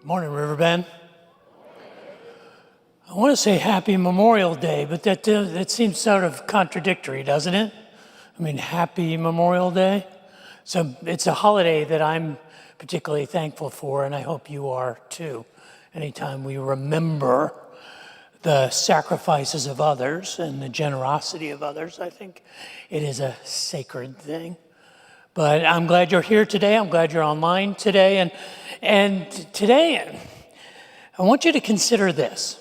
Morning, Riverbend. I want to say Happy Memorial Day, but that seems sort of contradictory, doesn't it? I mean, Happy Memorial Day. So it's a holiday that I'm particularly thankful for, and I hope you are too. Anytime we remember the sacrifices of others and the generosity of others, I think it is a sacred thing. But I'm glad you're here today. I'm glad you're online today. And today, I want you to consider this.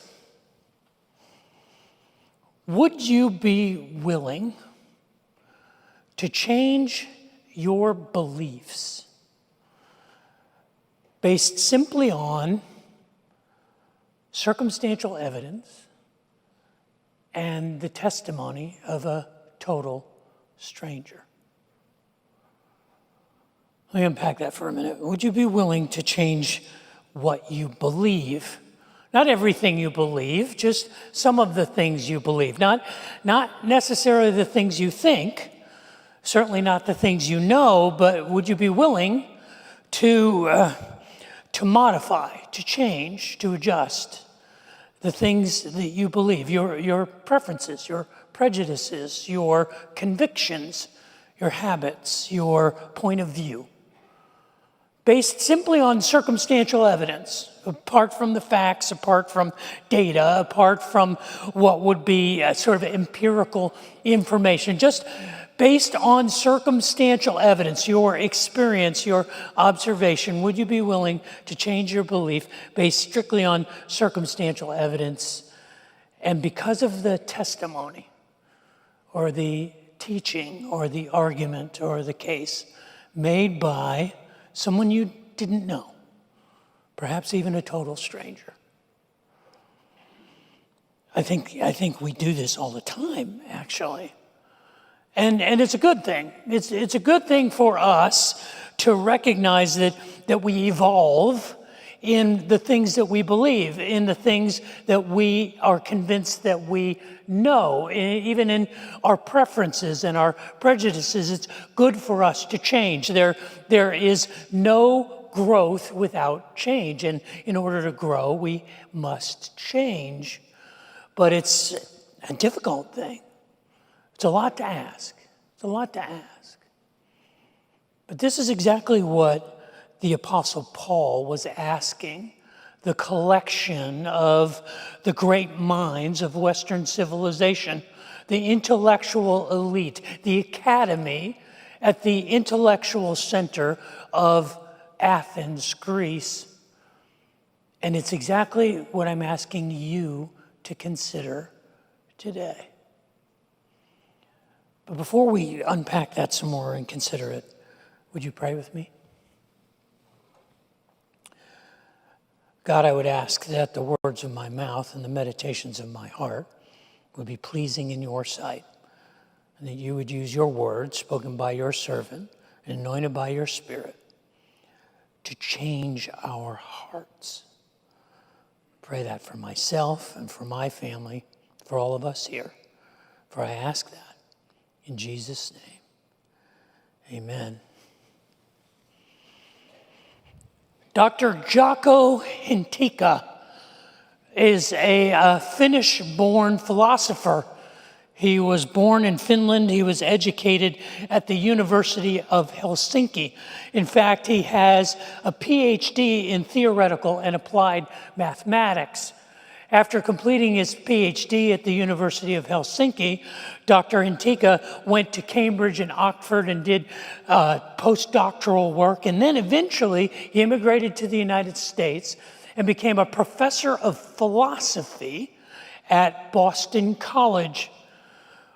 Would you be willing to change your beliefs based simply on circumstantial evidence and the testimony of a total stranger? Let me unpack that for a minute. Would you be willing to change what you believe? Not everything you believe, just some of the things you believe. Not necessarily the things you think, certainly not the things you know, but would you be willing to modify, to change, to adjust the things that you believe, your preferences, your prejudices, your convictions, your habits, your point of view, based simply on circumstantial evidence, apart from the facts, apart from data, apart from what would be sort of empirical information, just based on circumstantial evidence, your experience, your observation, would you be willing to change your belief based strictly on circumstantial evidence and because of the testimony or the teaching or the argument or the case made by someone you didn't know, perhaps even a total stranger? I think we do this all the time, actually. And it's a good thing. It's a good thing for us to recognize that we evolve in the things that we believe, in the things that we are convinced that we know, even in our preferences and our prejudices. It's good for us to change. There is no growth without change, and in order to grow, we must change. But it's a difficult thing. It's a lot to ask. It's a lot to ask. But this is exactly what the Apostle Paul was asking the collection of the great minds of Western civilization, the intellectual elite, the academy at the intellectual center of Athens, Greece. And it's exactly what I'm asking you to consider today. But before we unpack that some more and consider it, would you pray with me? God, I would ask that the words of my mouth and the meditations of my heart would be pleasing in your sight, and that you would use your words spoken by your servant and anointed by your Spirit to change our hearts. Pray that for myself and for my family, for all of us here. For I ask that in Jesus' name. Amen. Dr. Jaakko Hintikka is a Finnish-born philosopher. He was born in Finland. He was educated at the University of Helsinki. In fact, he has a PhD in theoretical and applied mathematics. After completing his PhD at the University of Helsinki, Dr. Hintikka went to Cambridge and Oxford and did postdoctoral work, and then eventually he immigrated to the United States and became a professor of philosophy at Boston College.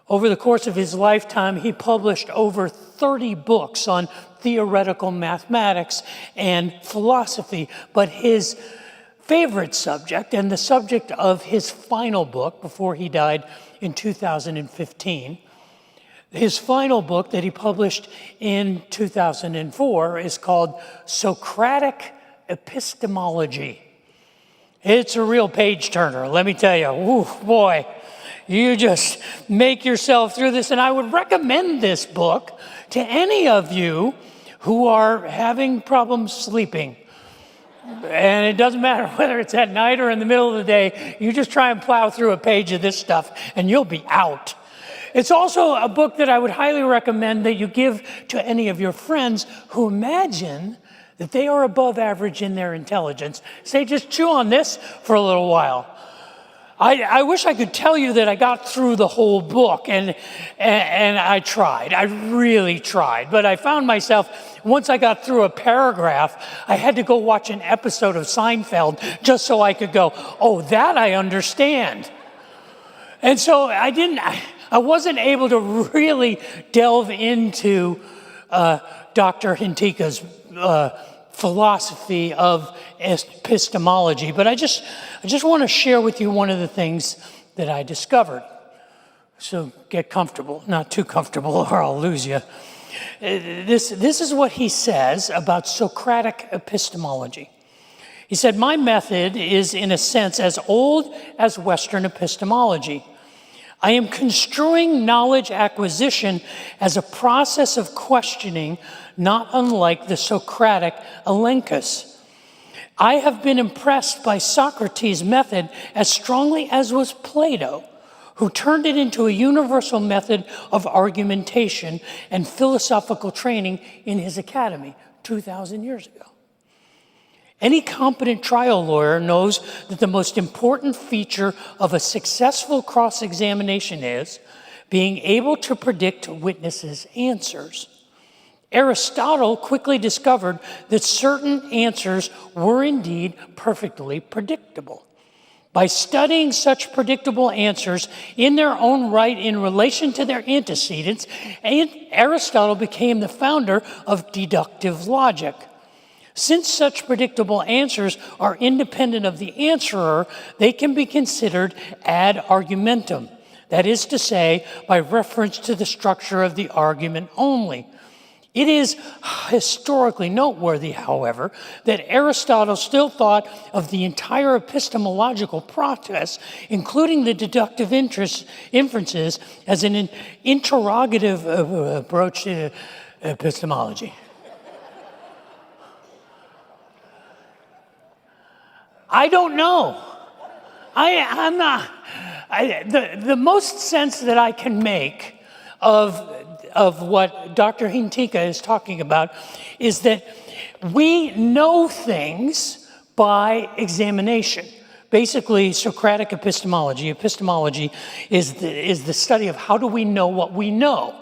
Over the course of his lifetime, he published over 30 books on theoretical mathematics and philosophy, but his favorite subject, and the subject of his final book before he died in 2015, his final book that he published in 2004 is called Socratic Epistemology. It's a real page turner, let me tell you. Ooh, boy, you just make yourself through this. And I would recommend this book to any of you who are having problems sleeping. And it doesn't matter whether it's at night or in the middle of the day, you just try and plow through a page of this stuff and you'll be out. It's also a book that I would highly recommend that you give to any of your friends who imagine that they are above average in their intelligence. Say, just chew on this for a little while. I wish I could tell you that I got through the whole book, and I tried. I really tried. But I found myself, once I got through a paragraph, I had to go watch an episode of Seinfeld just so I could go, oh, that I understand. And so I wasn't able to really delve into Dr. Hintika's philosophy of epistemology, but I just want to share with you one of the things that I discovered. So get comfortable, not too comfortable, or I'll lose you. This is what he says about Socratic epistemology. He said, "My method is, in a sense, as old as Western epistemology. I am construing knowledge acquisition as a process of questioning, not unlike the Socratic elenchus. I have been impressed by Socrates' method as strongly as was Plato, who turned it into a universal method of argumentation and philosophical training in his academy 2,000 years ago. Any competent trial lawyer knows that the most important feature of a successful cross-examination is being able to predict witnesses' answers. Aristotle quickly discovered that certain answers were indeed perfectly predictable. By studying such predictable answers in their own right in relation to their antecedents, Aristotle became the founder of deductive logic. Since such predictable answers are independent of the answerer, they can be considered ad argumentum, that is to say, by reference to the structure of the argument only. It is historically noteworthy, however, that Aristotle still thought of the entire epistemological process, including the deductive inferences, as an interrogative approach to epistemology." I don't know. I'm not. The most sense that I can make of what Dr. Hintika is talking about is that we know things by examination. Basically, Socratic epistemology is the study of how do we know what we know.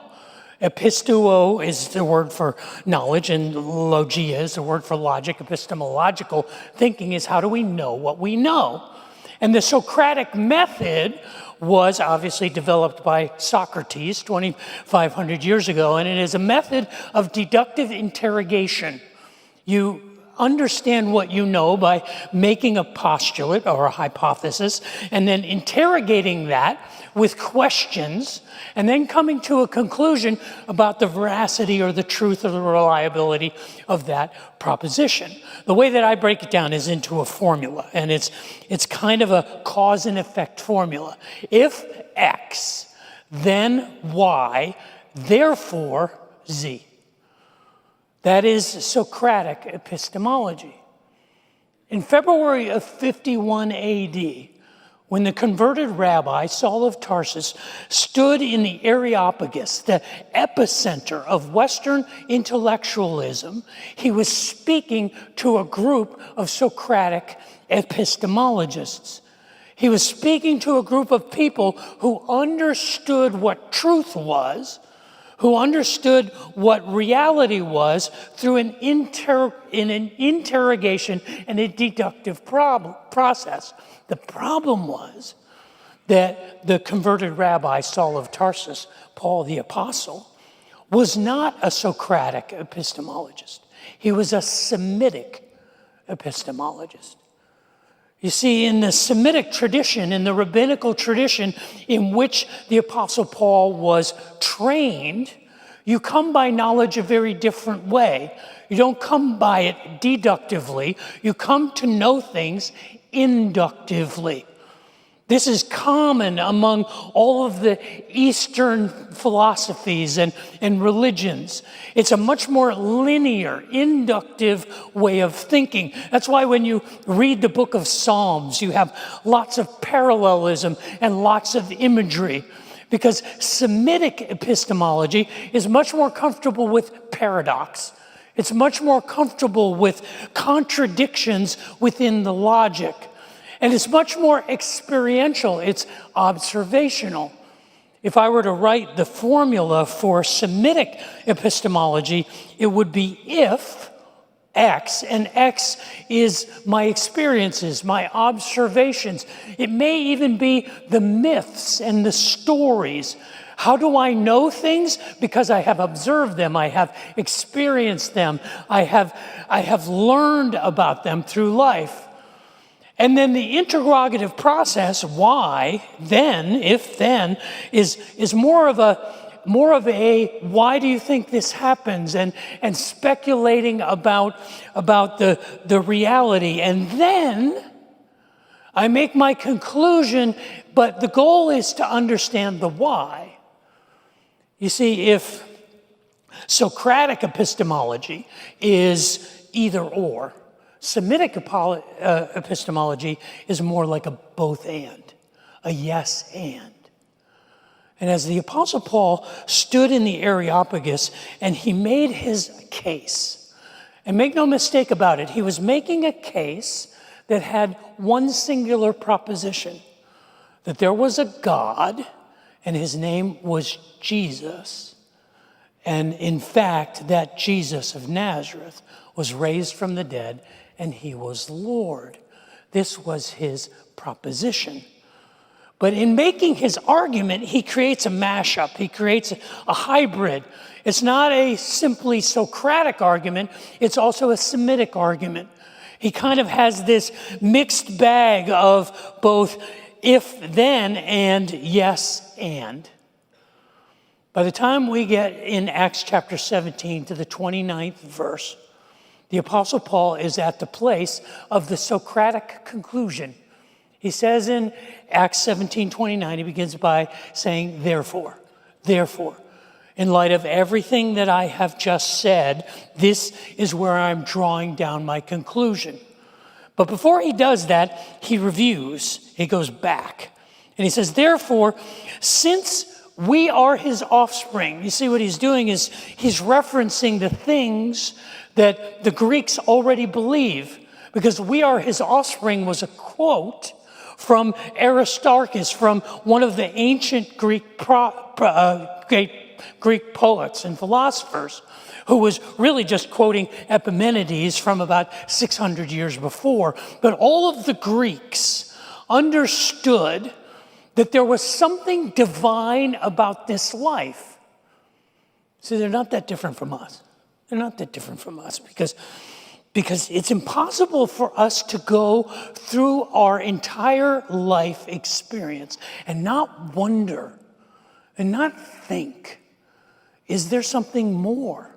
Episteuo is the word for knowledge, and logia is the word for logic. Epistemological thinking is how do we know what we know. And the Socratic method was obviously developed by Socrates 2,500 years ago, and it is a method of deductive interrogation. You understand what you know by making a postulate or a hypothesis, and then interrogating that with questions, and then coming to a conclusion about the veracity or the truth or the reliability of that proposition. The way that I break it down is into a formula, and it's kind of a cause and effect formula. If X, then Y, therefore Z. That is Socratic epistemology. In February of 51 AD, when the converted rabbi, Saul of Tarsus, stood in the Areopagus, the epicenter of Western intellectualism, he was speaking to a group of Socratic epistemologists. He was speaking to a group of people who understood what truth was, who understood what reality was through an interrogation and a deductive process. The problem was that the converted rabbi, Saul of Tarsus, Paul the Apostle, was not a Socratic epistemologist. He was a Semitic epistemologist. You see, in the Semitic tradition, in the rabbinical tradition in which the Apostle Paul was trained, you come by knowledge a very different way. You don't come by it deductively. You come to know things inductively. This is common among all of the Eastern philosophies and religions. It's a much more linear, inductive way of thinking. That's why when you read the book of Psalms, you have lots of parallelism and lots of imagery, because Semitic epistemology is much more comfortable with paradox. It's much more comfortable with contradictions within the logic. And it's much more experiential. It's observational. If I were to write the formula for Semitic epistemology, it would be if X, and X is my experiences, my observations. It may even be the myths and the stories. How do I know things? Because I have observed them, I have experienced them, I have learned about them through life. And then the interrogative process, why, then, if then, is more of a why do you think this happens, and speculating about the reality. And then I make my conclusion, but the goal is to understand the why. You see, if Socratic epistemology is either or, Semitic epistemology is more like a both and, a yes and. And as the Apostle Paul stood in the Areopagus and he made his case, and make no mistake about it, he was making a case that had one singular proposition, that there was a God and his name was Jesus. And in fact, that Jesus of Nazareth was raised from the dead and he was Lord. This was his proposition. But in making his argument, he creates a mashup. He creates a hybrid. It's not a simply Socratic argument. It's also a Semitic argument. He kind of has this mixed bag of both if, then, and yes, and. By the time we get in Acts chapter 17 to the 29th verse, the Apostle Paul is at the place of the Socratic conclusion. He says in Acts 17:29, he begins by saying, therefore, in light of everything that I have just said, this is where I'm drawing down my conclusion. But before he does that, he reviews, he goes back, and he says, therefore, since we are his offspring. You see, what he's doing is he's referencing the things that the Greeks already believe, because we are his offspring was a quote from Aristarchus, from one of the ancient Greek poets and philosophers, who was really just quoting Epimenides from about 600 years before. But all of the Greeks understood that there was something divine about this life. See, they're not that different from us. They're not that different from us because it's impossible for us to go through our entire life experience and not wonder and not think, is there something more?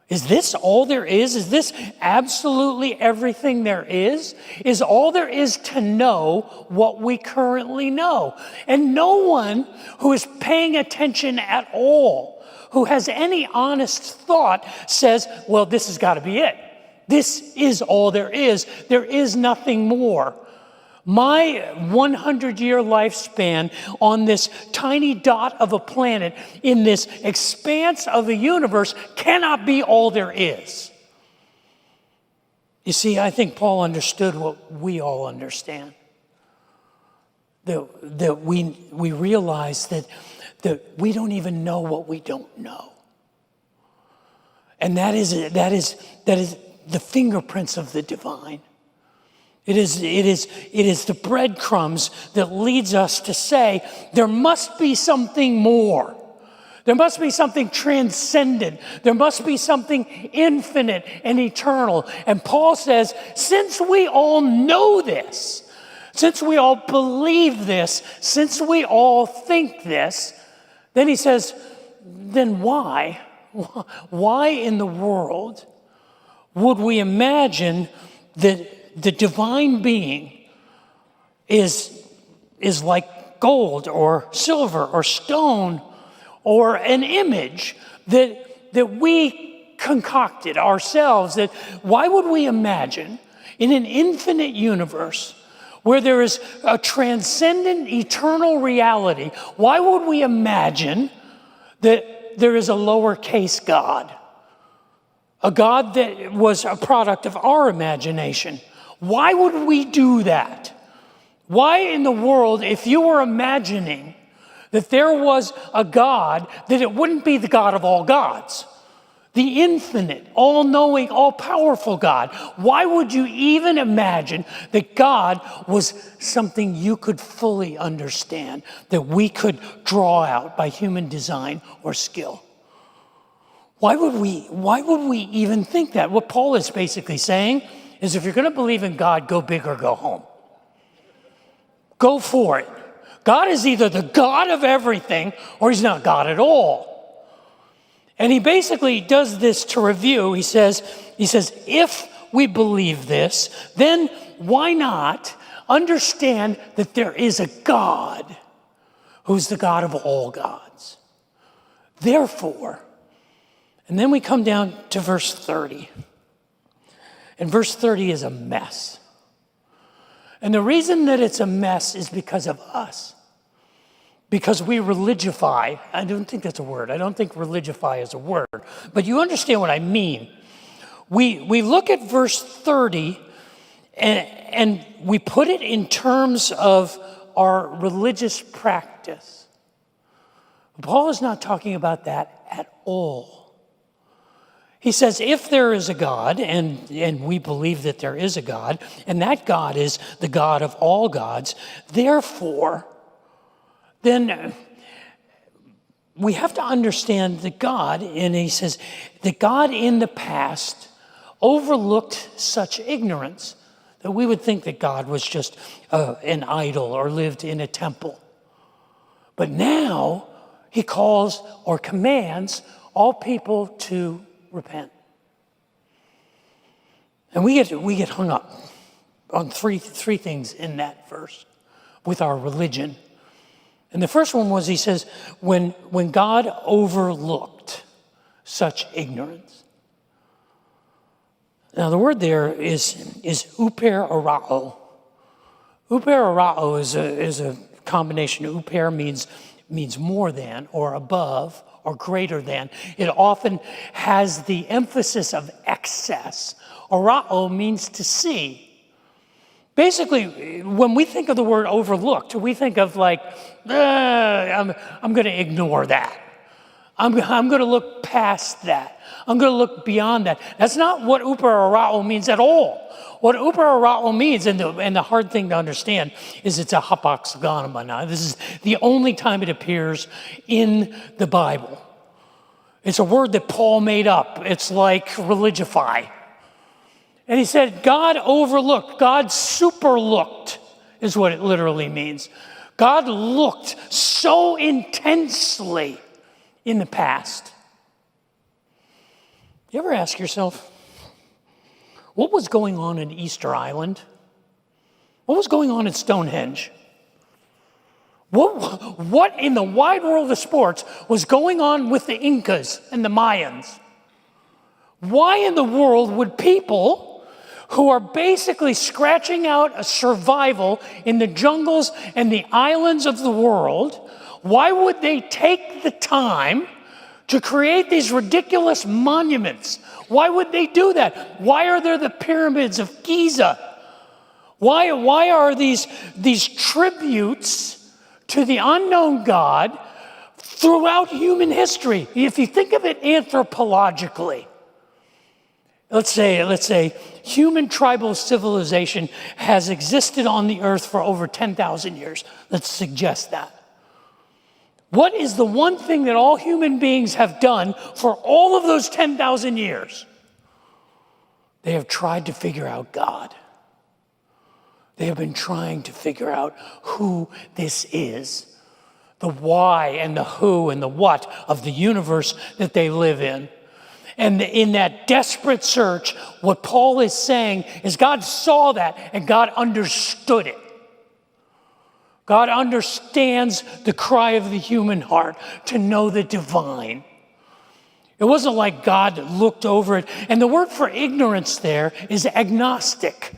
Is this all there is? Is this absolutely everything there is? Is all there is to know what we currently know? And no one who is paying attention at all, who has any honest thought, says, well, this has got to be it. This is all there is. There is nothing more. My 100-year lifespan on this tiny dot of a planet in this expanse of the universe cannot be all there is. You see, I think Paul understood what we all understand. That we realize that we don't even know what we don't know. And that is the fingerprints of the divine. It is the breadcrumbs that leads us to say, there must be something more. There must be something transcendent. There must be something infinite and eternal. And Paul says, since we all know this, since we all believe this, since we all think this, then he says, then why? Why in the world would we imagine that the divine being is is like gold or silver or stone or an image that we concocted ourselves. That why would we imagine in an infinite universe where there is a transcendent eternal reality, why would we imagine that there is a lowercase God? A God that was a product of our imagination. Why would we do that? Why in the world, if you were imagining that there was a God, that it wouldn't be the God of all gods, the infinite, all-knowing, all-powerful God? Why would you even imagine that God was something you could fully understand, that we could draw out by human design or skill? Why would we even think that? What Paul is basically saying is, if you're going to believe in God, go big or go home. Go for it. God is either the God of everything or he's not God at all. And he basically does this to review. He says, if we believe this, then why not understand that there is a God who's the God of all gods? Therefore, and then we come down to verse 30. And verse 30 is a mess. And the reason that it's a mess is because of us. Because we religify. I don't think that's a word. I don't think religify is a word. But you understand what I mean. We look at verse 30 and we put it in terms of our religious practice. Paul is not talking about that at all. He says, if there is a God, and we believe that there is a God, and that God is the God of all gods, therefore, then we have to understand that God, and he says, that God in the past overlooked such ignorance that we would think that God was just an idol or lived in a temple. But now he calls or commands all people to repent. And we get hung up on three things in that verse with our religion. And the first one was, he says, when God overlooked such ignorance. Now the word there is uper arao. Uper arao is a combination. Uper means more than or above or greater than. It often has the emphasis of excess. Arao means to see. Basically, when we think of the word overlooked, we think of like, I'm going to ignore that. I'm going to look past that. I'm going to look beyond that. That's not what uper arao means at all. What uper arao means, and the hard thing to understand, is it's a hapax Now, this is the only time it appears in the Bible. It's a word that Paul made up. It's like religify. And he said, God overlooked, God superlooked is what it literally means. God looked so intensely in the past. You ever ask yourself, what was going on in Easter Island? What was going on at Stonehenge? What in the wide world of sports was going on with the Incas and the Mayans? Why in the world would people who are basically scratching out a survival in the jungles and the islands of the world, why would they take the time to create these ridiculous monuments? Why would they do that? Why are there the pyramids of Giza? Why are these tributes to the unknown God throughout human history? If you think of it anthropologically, let's say human tribal civilization has existed on the earth for over 10,000 years. Let's suggest that. What is the one thing that all human beings have done for all of those 10,000 years? They have tried to figure out God. They have been trying to figure out who this is, the why and the who and the what of the universe that they live in. And in that desperate search, what Paul is saying is God saw that and God understood it. God understands the cry of the human heart to know the divine. It wasn't like God looked over it. And the word for ignorance there is agnostic.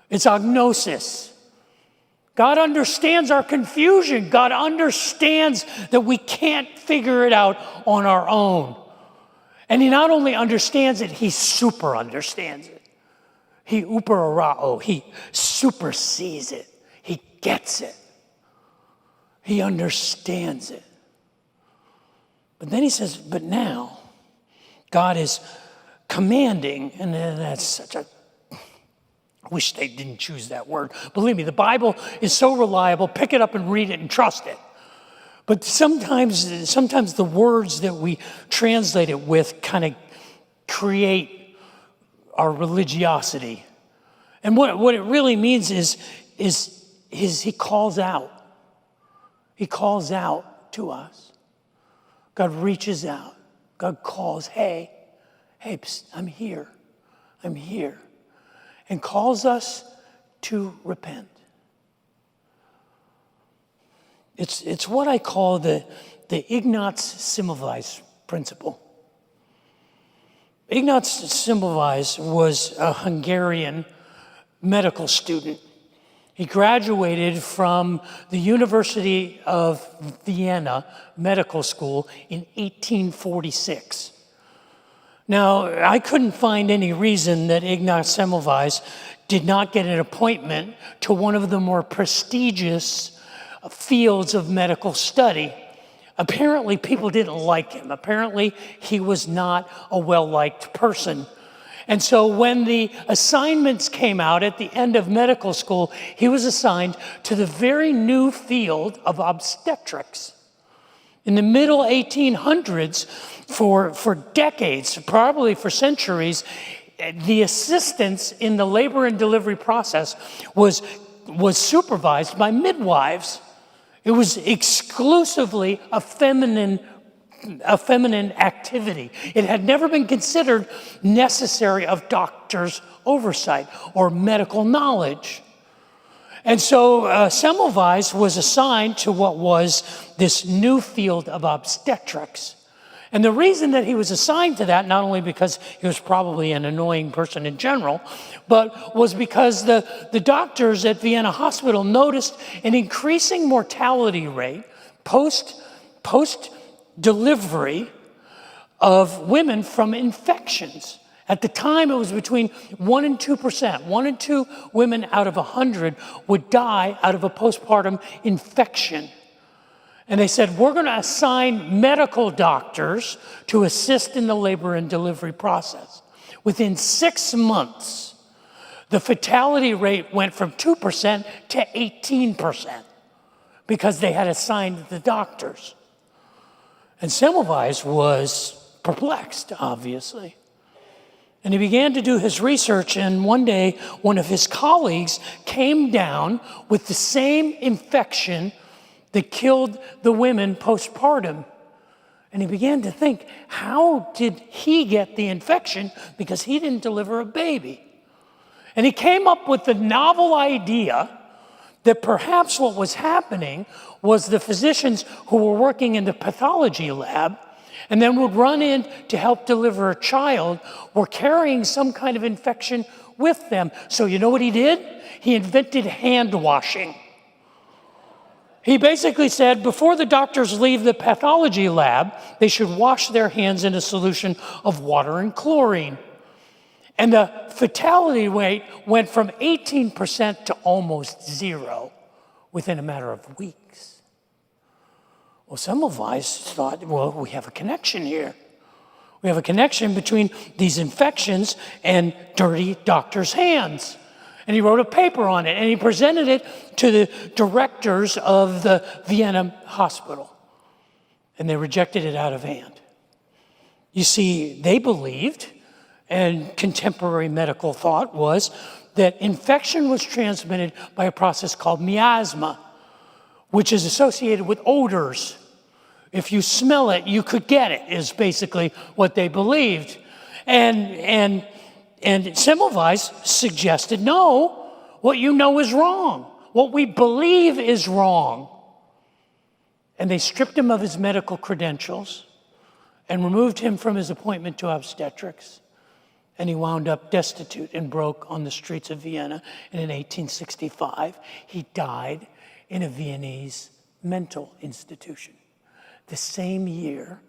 It's agnosis. God understands our confusion. God understands that we can't figure it out on our own. And he not only understands it, he super understands it. He uperarao, he supersees it. He gets it. He understands it. But then he says, but now God is commanding, and that's such a, I wish they didn't choose that word. Believe me, the Bible is so reliable. Pick it up and read it and trust it. But sometimes the words that we translate it with kind of create our religiosity. And what it really means is he calls out. He calls out to us. God reaches out. God calls, hey, psst, I'm here. And calls us to repent. It's what I call the Ignaz Semmelweis principle. Ignaz Semmelweis was a Hungarian medical student. He graduated from the University of Vienna Medical School in 1846. Now, I couldn't find any reason that Ignaz Semmelweis did not get an appointment to one of the more prestigious fields of medical study. Apparently, people didn't like him. Apparently, he was not a well-liked person. And so when the assignments came out at the end of medical school, he was assigned to the very new field of obstetrics. In the middle 1800s, for decades, probably for centuries, the assistance in the labor and delivery process was supervised by midwives. It was exclusively a feminine activity. It had never been considered necessary of doctors' oversight or medical knowledge. And so Semmelweis was assigned to what was this new field of obstetrics. And the reason that he was assigned to that, not only because he was probably an annoying person in general, but was because the doctors at Vienna Hospital noticed an increasing mortality rate post-delivery of women from infections. At the time, it was between 1% and 2%. 1 and 2 women out of 100 would die out of a postpartum infection. And they said, we're going to assign medical doctors to assist in the labor and delivery process. Within 6 months, the fatality rate went from 2% to 18% because they had assigned the doctors. And Semmelweis was perplexed, obviously. And he began to do his research, and one day, one of his colleagues came down with the same infection that killed the women postpartum. And he began to think, how did he get the infection? Because he didn't deliver a baby. And he came up with the novel idea that perhaps what was happening was the physicians who were working in the pathology lab and then would run in to help deliver a child were carrying some kind of infection with them. So you know what he did? He invented hand washing. He basically said before the doctors leave the pathology lab, they should wash their hands in a solution of water and chlorine. And the fatality rate went from 18% to almost 0 within a matter of weeks. Well, Semmelweis thought, well, we have a connection here. We have a connection between these infections and dirty doctors' hands. And he wrote a paper on it, and he presented it to the directors of the Vienna hospital. And they rejected it out of hand. You see, they believed, and contemporary medical thought was, that infection was transmitted by a process called miasma, which is associated with odors. If you smell it, you could get it, is basically what they believed. And Semmelweis suggested, no, what you know is wrong. What we believe is wrong. And they stripped him of his medical credentials and removed him from his appointment to obstetrics. And he wound up destitute and broke on the streets of Vienna. And in 1865, he died in a Viennese mental institution. The same year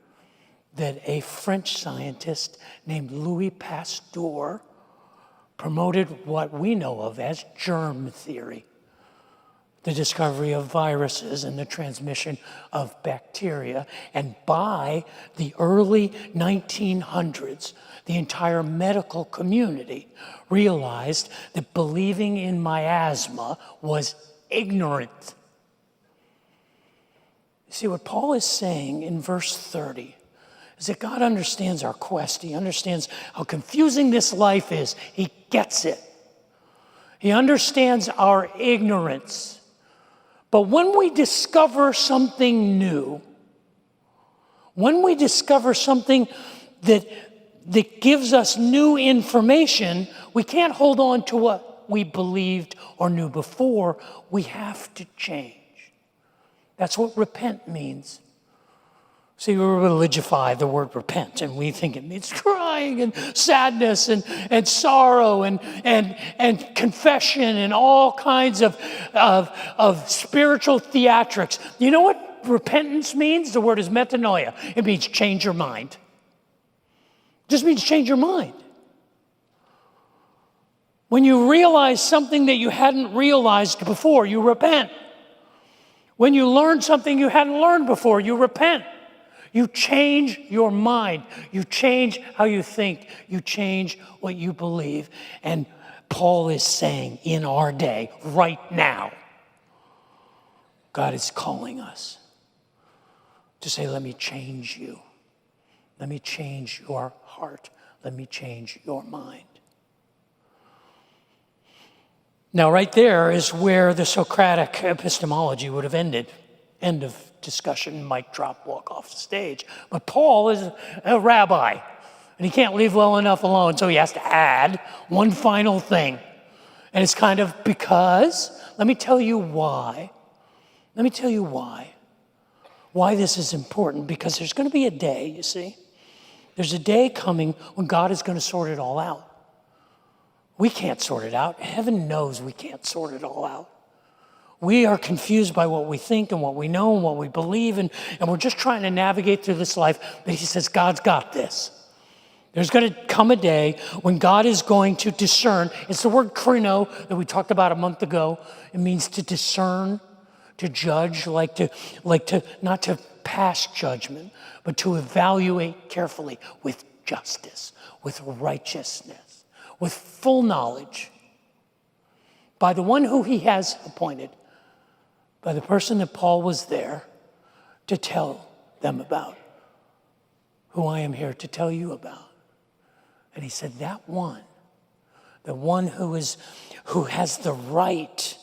that a French scientist named Louis Pasteur promoted what we know of as germ theory, the discovery of viruses and the transmission of bacteria. And by the early 1900s, the entire medical community realized that believing in miasma was ignorant. You see, what Paul is saying in verse 30 is that God understands our quest. He understands how confusing this life is. He gets it. He understands our ignorance. But when we discover something new, when we discover something that gives us new information, we can't hold on to what we believed or knew before. We have to change. That's what repent means. See, we religify the word repent, and we think it means crying and sadness and sorrow and confession and all kinds of spiritual theatrics. You know what repentance means? The word is metanoia. It means change your mind. It just means change your mind. When you realize something that you hadn't realized before, you repent. When you learn something you hadn't learned before, you repent. You change your mind. You change how you think. You change what you believe. And Paul is saying in our day, right now, God is calling us to say, let me change you. Let me change your heart. Let me change your mind. Now, right there is where the Socratic Epistemology would have ended. End of discussion, mic drop, walk off the stage. But Paul is a rabbi, and he can't leave well enough alone, so he has to add one final thing. And it's kind of because, let me tell you why. Let me tell you why this is important, because there's going to be a day, you see. There's a day coming when God is going to sort it all out. We can't sort it out. Heaven knows we can't sort it all out. We are confused by what we think and what we know and what we believe, and we're just trying to navigate through this life. But he says, God's got this. There's going to come a day when God is going to discern. It's the word krino that we talked about a month ago. It means to discern, to judge, like to not to pass judgment, but to evaluate carefully with justice, with righteousness, with full knowledge, by the one who he has appointed, by the person that Paul was there to tell them about, who I am here to tell you about. And he said, that one, the one who has the right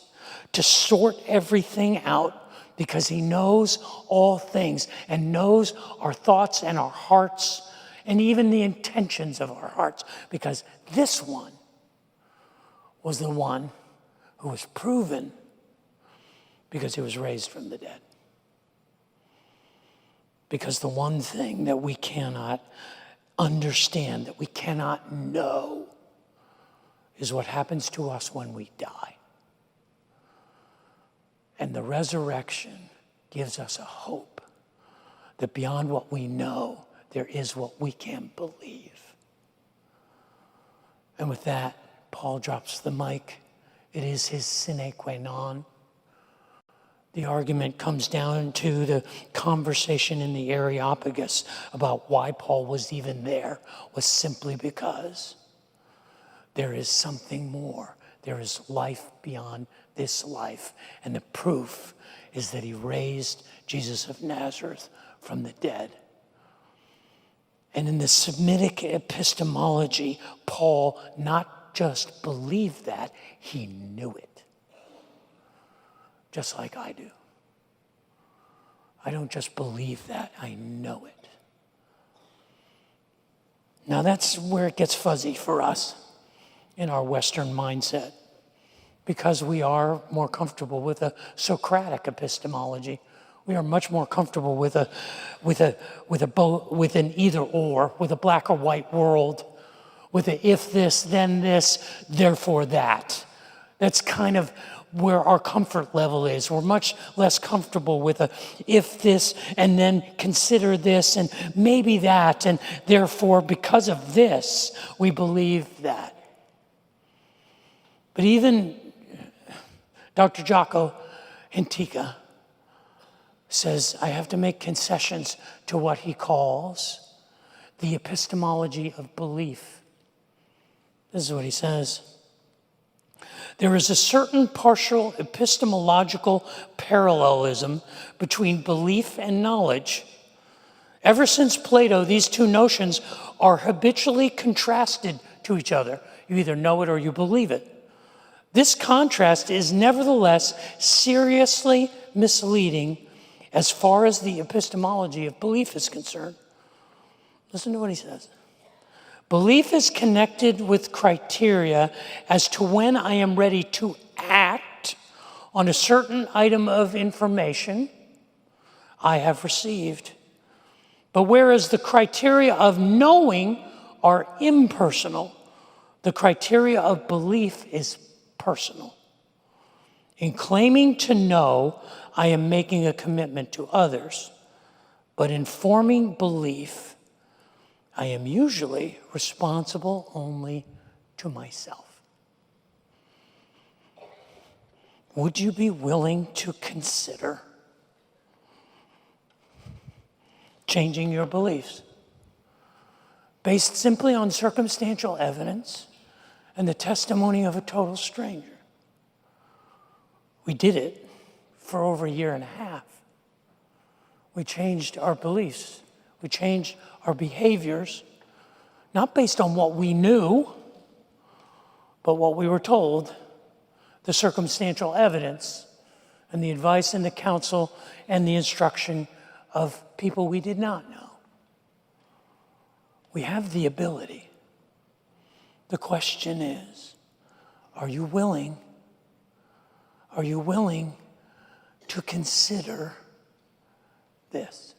to sort everything out, because he knows all things and knows our thoughts and our hearts and even the intentions of our hearts, because this one was the one who was proven because he was raised from the dead. Because the one thing that we cannot understand, that we cannot know, is what happens to us when we die. And the resurrection gives us a hope that beyond what we know, there is what we can believe. And with that, Paul drops the mic. It is his sine qua non. The argument comes down to the conversation in the Areopagus about why Paul was even there, was simply because there is something more. There is life beyond this life. And the proof is that he raised Jesus of Nazareth from the dead. And in the Socratic Epistemology, Paul not just believed that, he knew it. Just like I do. I don't just believe that, I know it. Now that's where it gets fuzzy for us in our Western mindset. because we are more comfortable with a Socratic epistemology. We are much more comfortable with an either or, with a black or white world, with a if this, then this, therefore that. That's kind of where our comfort level is. We're much less comfortable with a if this and then consider this and maybe that, and therefore because of this we believe that. But even Dr. Jocko Hintika says, I have to make concessions to what he calls the epistemology of belief. This is what he says. There is a certain partial epistemological parallelism between belief and knowledge. Ever since Plato, these two notions are habitually contrasted to each other. You either know it or you believe it. This contrast is nevertheless seriously misleading as far as the epistemology of belief is concerned. Listen to what he says. Belief is connected with criteria as to when I am ready to act on a certain item of information I have received. But whereas the criteria of knowing are impersonal, the criteria of belief is personal. In claiming to know, I am making a commitment to others, but in forming belief, I am usually responsible only to myself. Would you be willing to consider changing your beliefs based simply on circumstantial evidence and the testimony of a total stranger? We did it for over a year and a half. We changed our beliefs. We changed our behaviors, not based on what we knew, but what we were told, the circumstantial evidence, and the advice and the counsel and the instruction of people we did not know. We have the ability. The question is, are you willing? Are you willing to consider this?